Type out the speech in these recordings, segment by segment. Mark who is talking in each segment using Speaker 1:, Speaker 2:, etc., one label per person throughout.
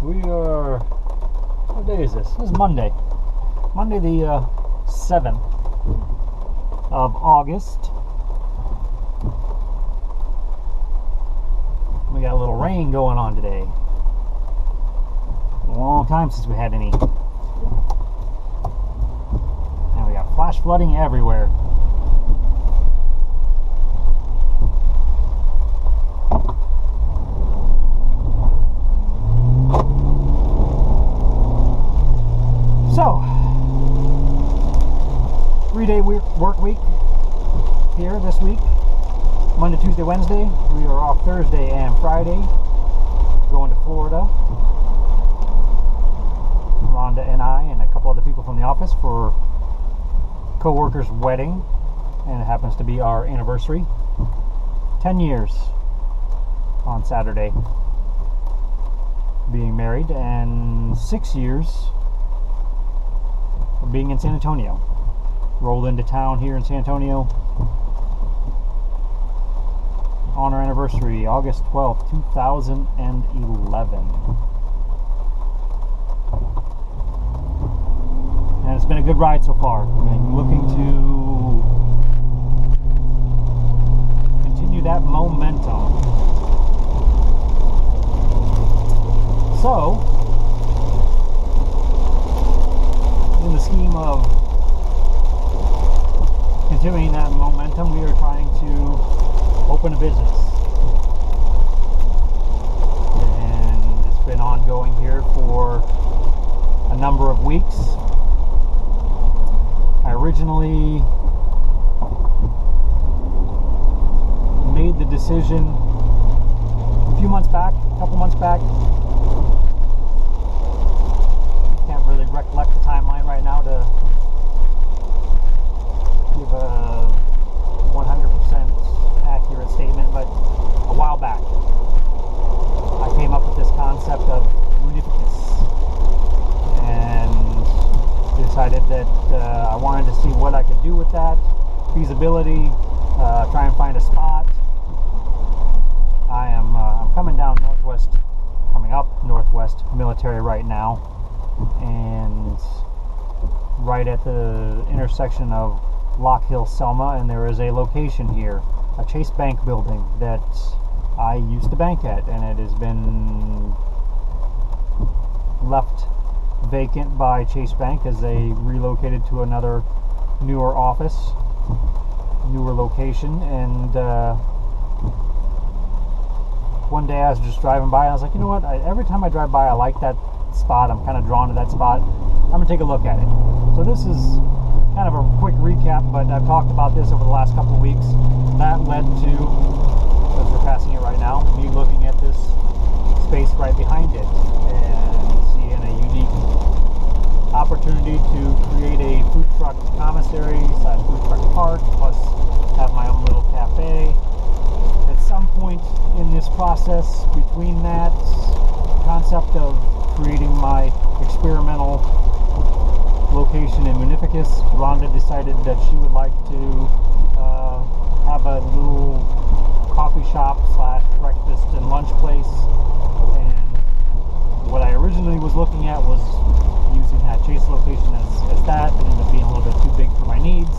Speaker 1: we are, what day is this? This is Monday. Monday the 7th of August. We got a little rain going on today. A long time since we had any. And we got flash flooding everywhere. So, 3-day work week here this week. Monday, Tuesday, Wednesday. We are off Thursday and Friday. Going to Florida. Rhonda and I and a couple other people from the office for co-worker's wedding. And it happens to be our anniversary. 10 years on Saturday being married, and 6 years of being in San Antonio. Rolled into town here in San Antonio on our anniversary, August 12th, 2011. And it's been a good ride so far. I'm looking to continue that momentum. So, in the scheme of continuing that momentum, we are trying to open a business. And it's been ongoing here for a number of weeks. I originally made the decision a couple months back. Can't really recollect the timeline right now to give a 100% accurate statement, but a while back I came up with this concept of Munificus and decided that I wanted to see what I could do with that, feasibility, try and find a spot. I'm coming up Northwest Military right now, and right at the intersection of Lock Hill, Selma, and there is a location here, a Chase Bank building that I used to bank at, and it has been left vacant by Chase Bank as they relocated to another newer location. And one day I was just driving by and I was like, you know what, every time I drive by I like that spot, I'm kind of drawn to that spot, I'm going to take a look at it. So this is kind of a quick recap, but I've talked about this over the last couple of weeks. That led to, as we're passing it right now, me looking at this space right behind it and seeing a unique opportunity to create a food truck commissary / food truck park, plus have my own little cafe. At some point in this process, between that concept of creating my experimental location in Munificus, Rhonda decided that she would like to have a little coffee shop / breakfast and lunch place. And what I originally was looking at was using that Chase location as that. It ended up being a little bit too big for my needs.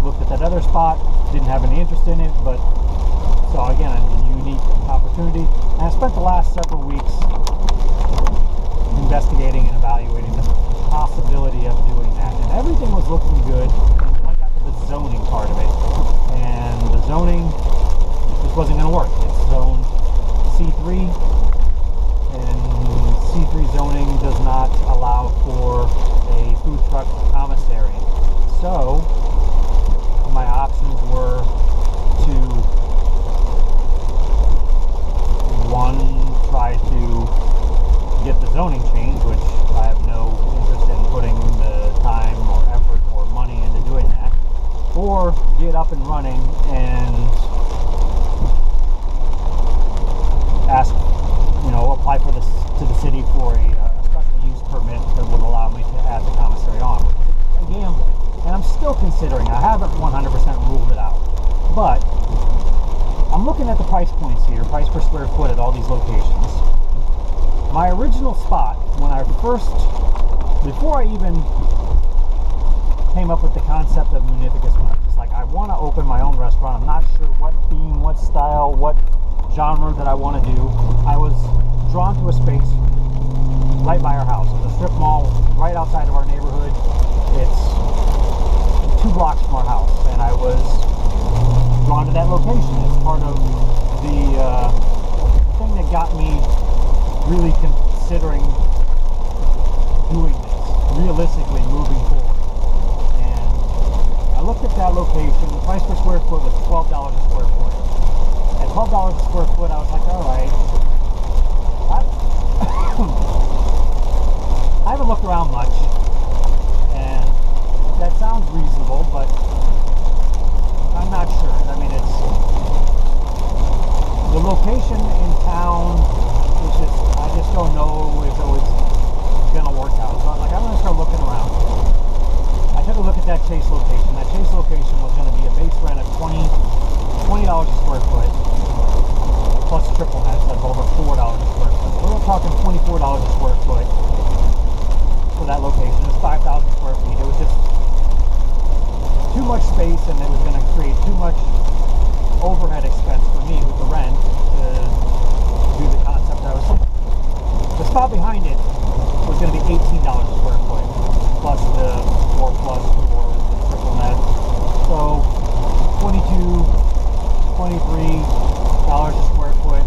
Speaker 1: Looked at that other spot, didn't have any interest in it, but so again, a unique opportunity. And I spent the last several weeks investigating and evaluating the possibility of doing that, and everything was looking good until I got to the zoning part of it. And the zoning just wasn't going to work. It's zoned C3, and C3 zoning does not allow for a food truck commissary. So my options were to, one, try to get the zoning changed, which I have no interest in putting the time or effort or money into doing that, or get up and running and apply for this to the city for a special use permit that would allow me to add the commissary on. A gamble, and I'm still considering. I haven't 100% ruled it out, but I'm looking at the price points here, price per square foot at all these locations. My original spot, before I even came up with the concept of Munificus, when I was just like, I want to open my own restaurant. I'm not sure what theme, what style, what genre that I want to do. I was drawn to a space right by our house. It's a strip mall right outside of our neighborhood. It's 2 blocks from our house, and I was drawn to that location. It's part of the thing that got me really considering doing this, realistically moving forward. And I looked at that location. The price per square foot was $12 a square foot. At $12 a square foot, I was like, all right. I haven't looked around much, and that sounds reasonable, but I'm not sure. I mean, it's the location in town. I just don't know if it was gonna work out. So I was like, I'm gonna start looking around. I took a look at that Chase location. That Chase location was gonna be a base rent of $20 a square foot, plus triple net, so that's over $4 a square foot. So we're talking $24 a square foot for that location. It's 5,000 square feet. It was just too much space, and it was going to create too much overhead expense for me with the rent to do the concept that I was thinking. The spot behind it was going to be $18 a square foot, plus the 4+ for the triple net. So $22, $23 a square foot.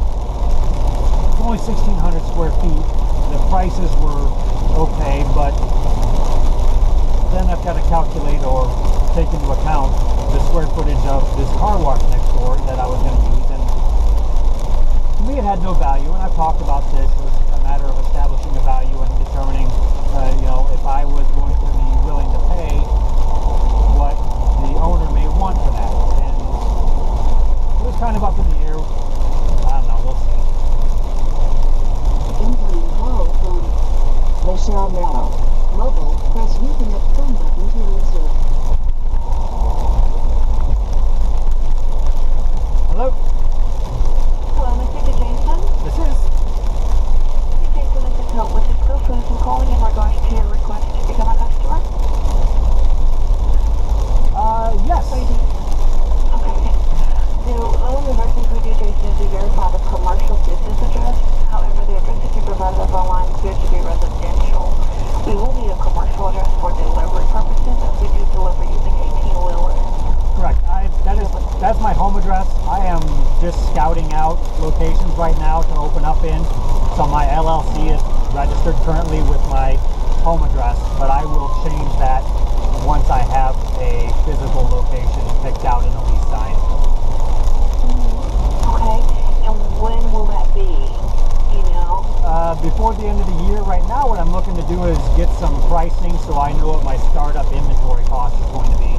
Speaker 1: It's only 1,600 square feet. The prices were okay, but then I've got to calculate or take into account the square footage of this car wash next door that I was going to use, and to me it had no value. And I've talked about this. It was a matter of establishing a value and determining if I was going to be willing to pay what the owner may want for that. And it was kind of up in the air. I don't know, we'll see.
Speaker 2: Incoming call from Michelle Merrill. Mobile, press reconnect phone button to answer.
Speaker 1: Hello?
Speaker 3: Hello, Mr. Jason.
Speaker 1: This is?
Speaker 3: Hey, Jason, this is Hope with Cisco Foods. I'm calling in regards to your request to become a customer.
Speaker 1: Yes.
Speaker 3: Okay. So, all of the things we do, Jason, is we verify the commercial business address. However, the address that you provided us online appears to be residential. We will need a commercial address for delivery purposes, as we do deliver using 18-wheelers.
Speaker 1: Correct. That's my home address. I am just scouting out locations right now to open up in. So my LLC is registered currently with my home address, but I will change that once I have a physical location picked out and a lease signed.
Speaker 3: Okay. And when will that be? You know?
Speaker 1: Before the end of the year. Right now, what I'm looking to do is get some pricing so I know what my startup inventory cost is going to be.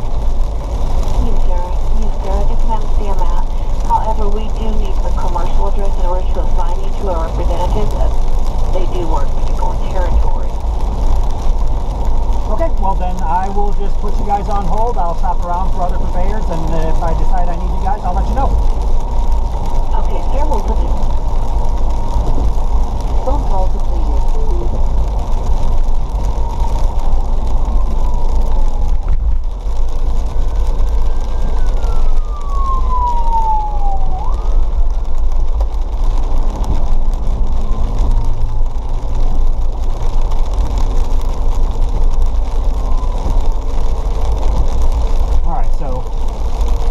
Speaker 3: Yes, sir. I just understand that. However, we do need the commercial address in order to assign you to a representative. They do work particular territory.
Speaker 1: Okay, well then I will just put you guys on hold. I'll shop around for other purveyors, and if I decide I need you guys, I'll let you know.
Speaker 3: Okay, sir, we'll put it.
Speaker 2: Phone call completed.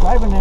Speaker 1: Driving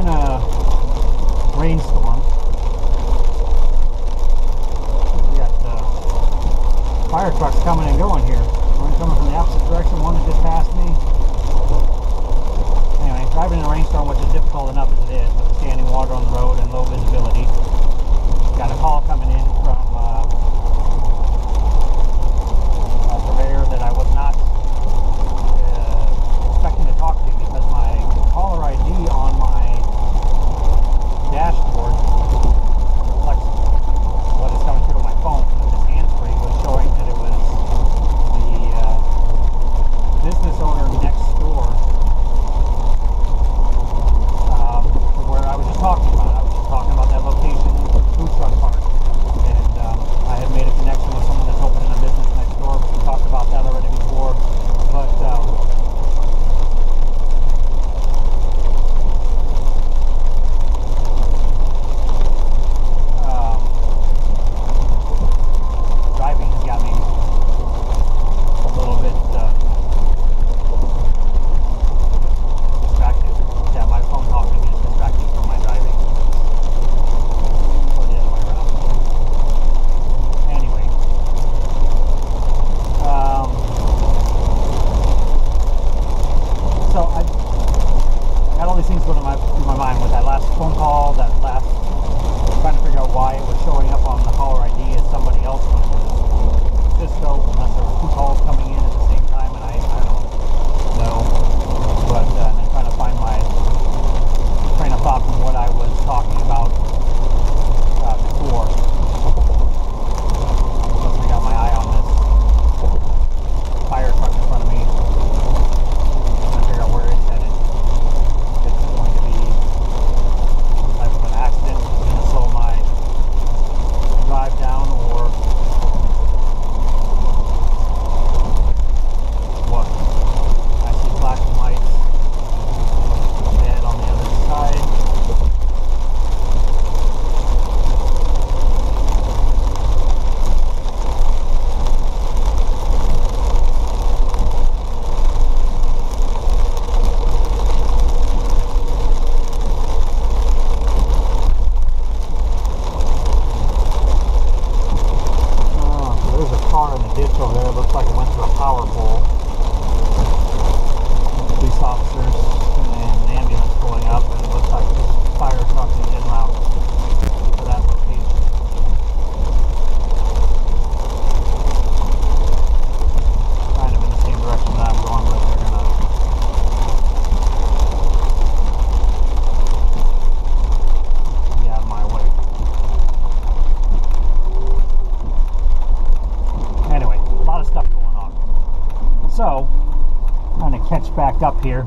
Speaker 1: back up here.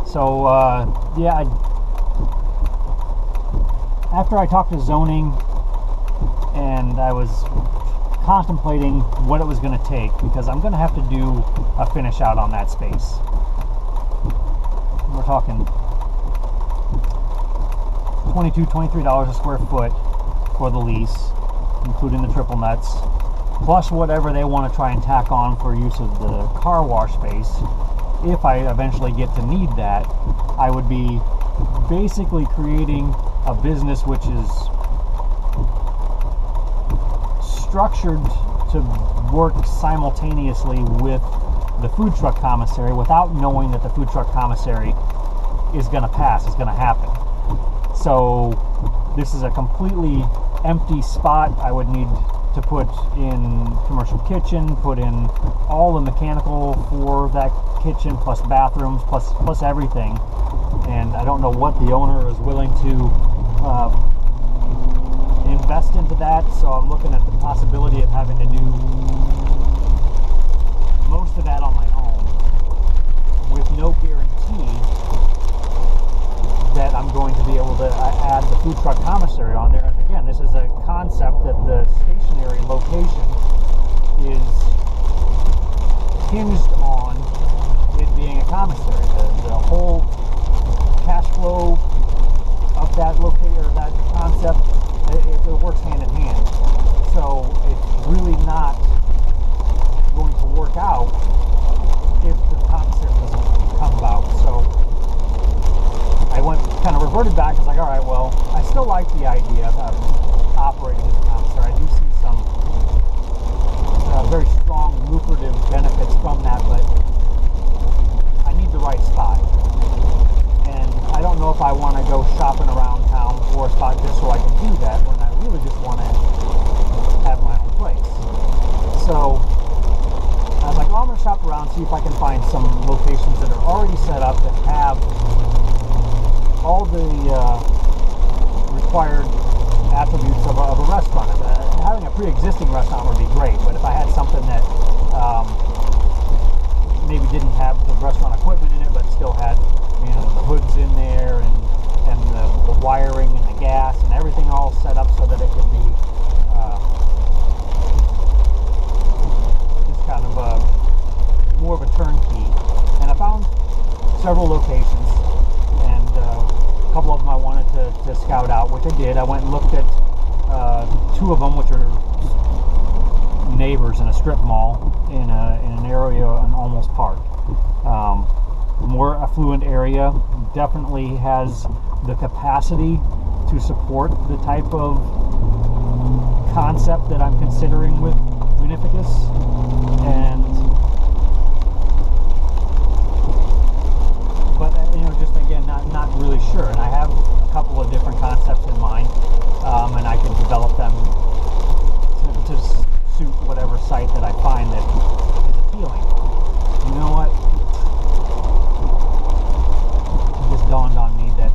Speaker 1: So yeah, after I talked to zoning and I was contemplating what it was going to take, because I'm going to have to do a finish out on that space. We're talking $23 a square foot for the lease, including the triple nuts, plus whatever they want to try and tack on for use of the car wash space. If I eventually get to need that, I would be basically creating a business which is structured to work simultaneously with the food truck commissary without knowing that the food truck commissary is going to pass, is going to happen. So this is a completely empty spot. I would need to put in commercial kitchen, put in all the mechanical for that kitchen, plus bathrooms, plus everything. And I don't know what the owner is willing to invest into that, so I'm looking at the possibility of having to do most of that on my own, with no guarantee that I'm going to be able to add the food truck commissary on there. And again, this is a concept that the stationary location is hinged on it being a commissary. The whole cash flow of that location, or that concept, it works hand in hand. So it's really not going to work out if the commissary doesn't come about. So I kind of reverted back. I was like, all right, well, I still like the idea of operating as a commissary. I do see some very strong, lucrative benefits from that, but I need the right spot. And I don't know if I want to go shopping around town for a spot just so I can do that, when I really just want to have my own place. So I was like, well, I'm going to shop around, see if I can find some locations that are already set up that have all the required attributes of a restaurant. Having a pre-existing restaurant would be great, but if I had something that maybe didn't have the restaurant equipment in it, but still had, you know, the hoods in there and the wiring and the gas and everything all set up so that it could be just kind of more of a turnkey. And I found several locations, and a couple of them I wanted to scout out, which I did. I went and looked at two of them, which are neighbors in a strip mall in an area in Olmos Park. More affluent area, definitely has the capacity to support the type of concept that I'm considering with Unificus. But you know, just again, not really sure. And I have a couple of different concepts in mind, and I can develop them to suit whatever site that I find that is appealing. You know what? It just dawned on me that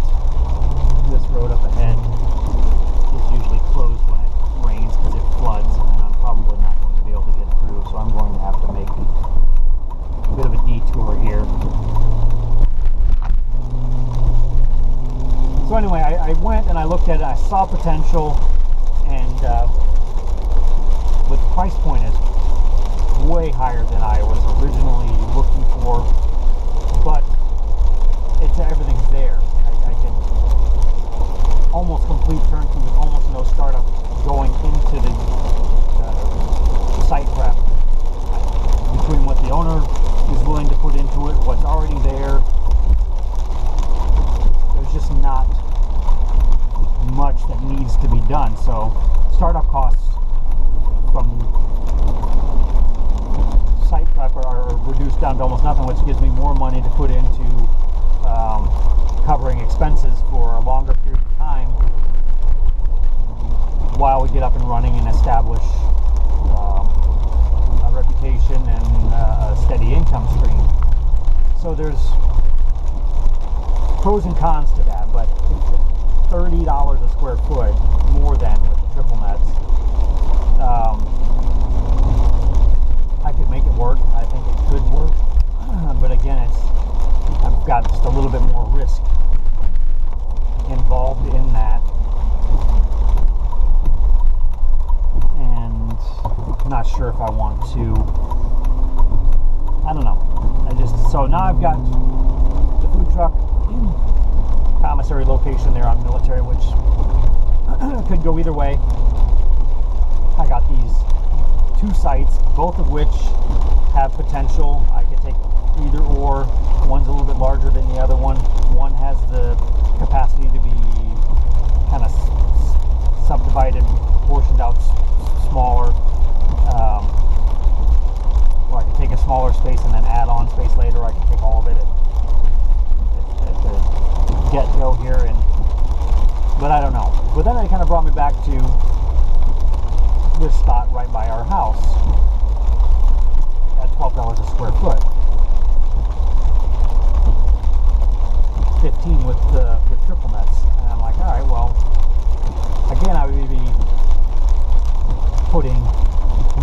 Speaker 1: this road up ahead is usually closed when it rains because it floods, and I'm probably not going to be able to get through, so I'm going to have to make a bit of a detour here. So anyway, I went and I looked at it, I saw potential, and but the price point is way higher than I was originally looking for, but everything's there. I can almost complete turnkey with almost no startup going into the site prep. Between what the owner is willing to put into it, what's already there, there's just not much that needs to be done. So startup costs from site prep are reduced down to almost nothing, which gives me more money to put into covering expenses for a longer period of time while we get up and running and establish a reputation and a steady income stream. So there's pros and cons to that, but $30 a square foot, more than with the triple nets. I could make it work. I think it could work, but again, it's sure if I want to. I don't know. So now I've got the food truck commissary location there on Military, which could go either way. I got these 2 sites, both of which have potential. I could take either or. One's a little bit larger than the other one. One has the capacity to be kind of subdivided, portioned out smaller. Or I could take a smaller space and then add on space later. I could take all of it at the get-go here, but I don't know. But then it kind of brought me back to this spot right by our house at $12 a square foot. 15 with triple nets. And I'm like, all right, well, again, I would be putting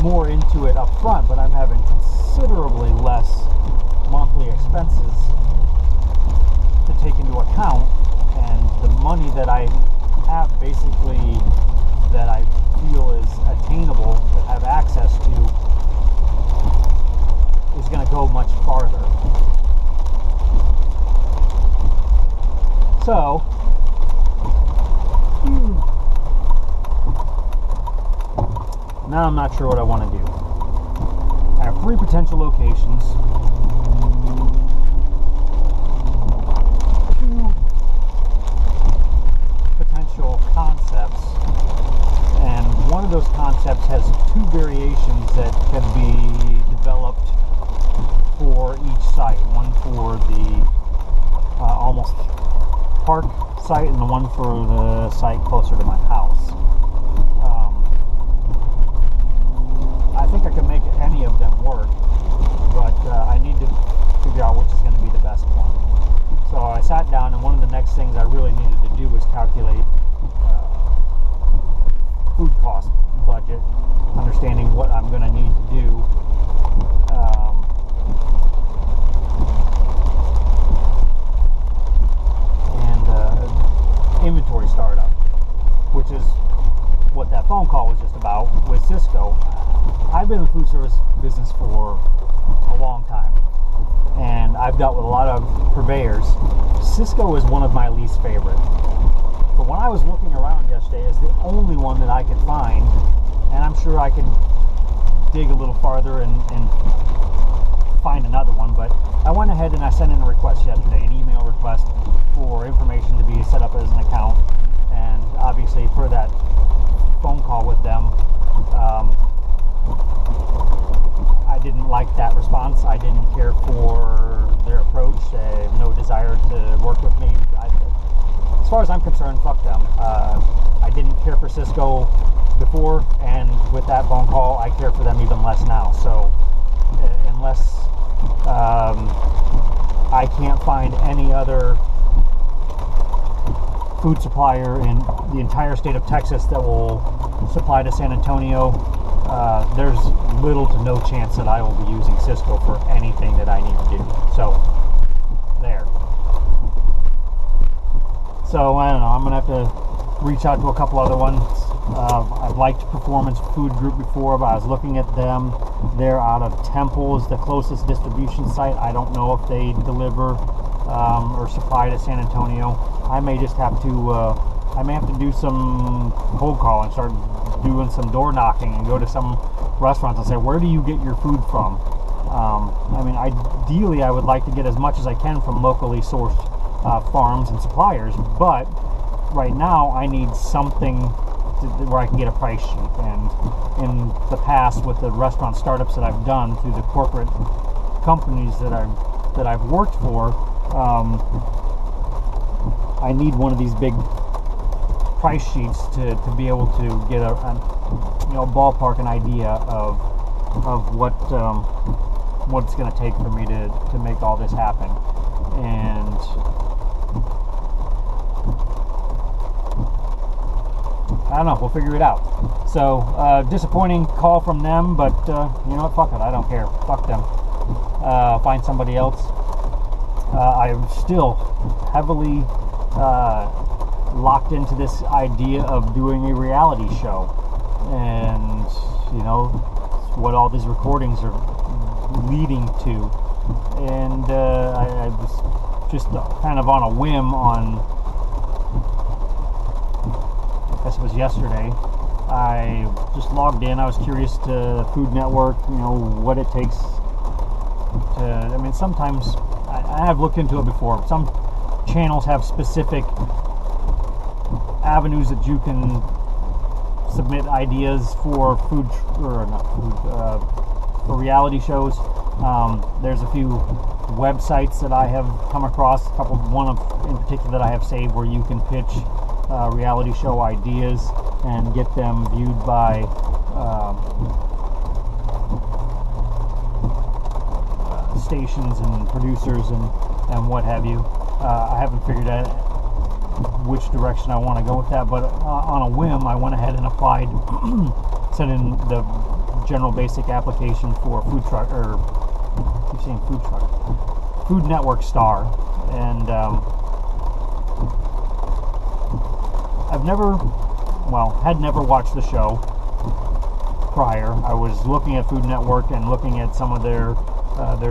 Speaker 1: more into it up front, but I'm having considerably less monthly expenses to take into account, and the money that I have basically that I feel is attainable, that I have access to, is going to go much farther. So, now I'm not sure what I want to do. I have 3 potential locations. 2 potential concepts, and one of those concepts has 2 variations that can be developed for each site. One for the almost park site, and the one for the site closer to my house. I think I can make any of them work, but I need to figure out which is going to be the best one. So I sat down, and one of the next things I really needed to do was calculate food cost budget, understanding what I'm going to need to do. Inventory startup, which is what that phone call was just about with Sysco. I've been in the food service business for a long time, and I've dealt with a lot of purveyors. Sysco is one of my least favorite. But when I was looking around yesterday, it's the only one that I could find, and I'm sure I could dig a little farther and find another one, but I went ahead and I sent in a request yesterday, an email request for information to be set up as an account, and obviously for that phone call with them, I didn't like that response. I didn't care for their approach. They have no desire to work with me. As far as I'm concerned, fuck them. I didn't care for Sysco before, and with that phone call, I care for them even less now. So unless I can't find any other food supplier in the entire state of Texas that will supply to San Antonio, there's little to no chance that I will be using Sysco for anything that I need to do. So, there. So, I don't know, I'm going to have to reach out to a couple other ones. I've liked Performance Food Group before, but I was looking at them. They're out of Temple is the closest distribution site. I don't know if they deliver or supply to San Antonio. I may just have to do some cold call and start doing some door knocking and go to some restaurants and say, where do you get your food from? I mean, ideally I would like to get as much as I can from locally sourced farms and suppliers, but right now I need something where I can get a price sheet. And in the past, with the restaurant startups that I've done through the corporate companies that I've worked for, I need one of these big price sheets to be able to get a ballpark, an idea of what it's going to take for me to make all this happen. And I don't know, we'll figure it out. So disappointing call from them, but you know what, fuck it, I don't care, fuck them. Find somebody else. I'm still heavily locked into this idea of doing a reality show, and what all these recordings are leading to. And I was just kind of on a whim on, I guess it was yesterday, I just logged in. I was curious to Food Network, what it takes to, I mean, sometimes, I have looked into it before. Some channels have specific avenues that you can submit ideas for for reality shows. There's a few websites that I have come across, one in particular that I have saved, where you can pitch reality show ideas and get them viewed by stations and producers and what have you. I haven't figured out which direction I want to go with that, but on a whim I went ahead and applied, sent in the general basic application for Food Network Star, and had never watched the show prior. I was looking at Food Network and looking at some of their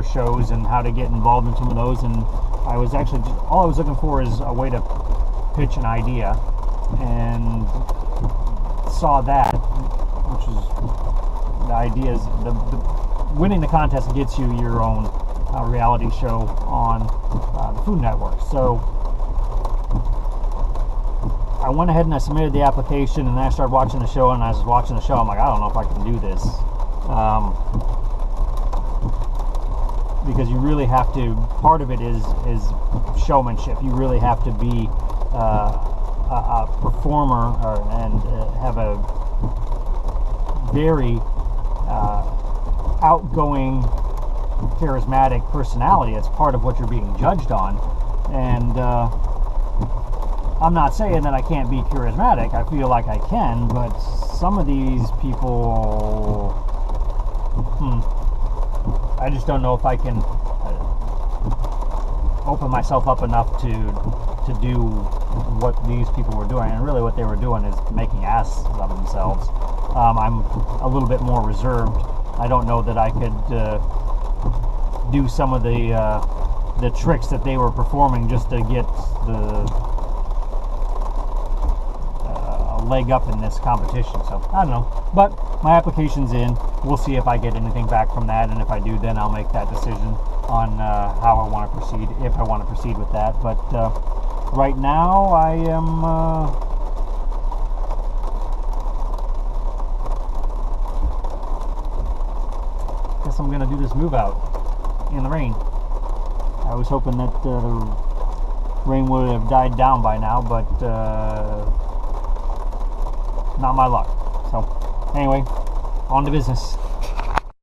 Speaker 1: shows and how to get involved in some of those, and I was actually all I was looking for is a way to pitch an idea, and saw that, which is the idea is the winning the contest gets you your own reality show on the Food Network. So I went ahead and I submitted the application, and then I started watching the show, and as I was watching the show, I'm like, I don't know if I can do this. Because you really have to, part of it is showmanship. You really have to be a performer and have a very outgoing, charismatic personality. It's part of what you're being judged on. And I'm not saying that I can't be charismatic. I feel like I can, but some of these people, I just don't know if I can open myself up enough to do what these people were doing. And really what they were doing is making asses of themselves. I'm a little bit more reserved. I don't know that I could do some of the tricks that they were performing just to get the leg up in this competition. So I don't know, but my application's in. We'll see if I get anything back from that, and if I do, then I'll make that decision on how I want to proceed, if I want to proceed with that. But right now I am guess I'm gonna do this move out in the rain. I was hoping that the rain would have died down by now, but not my luck. So anyway, on to business.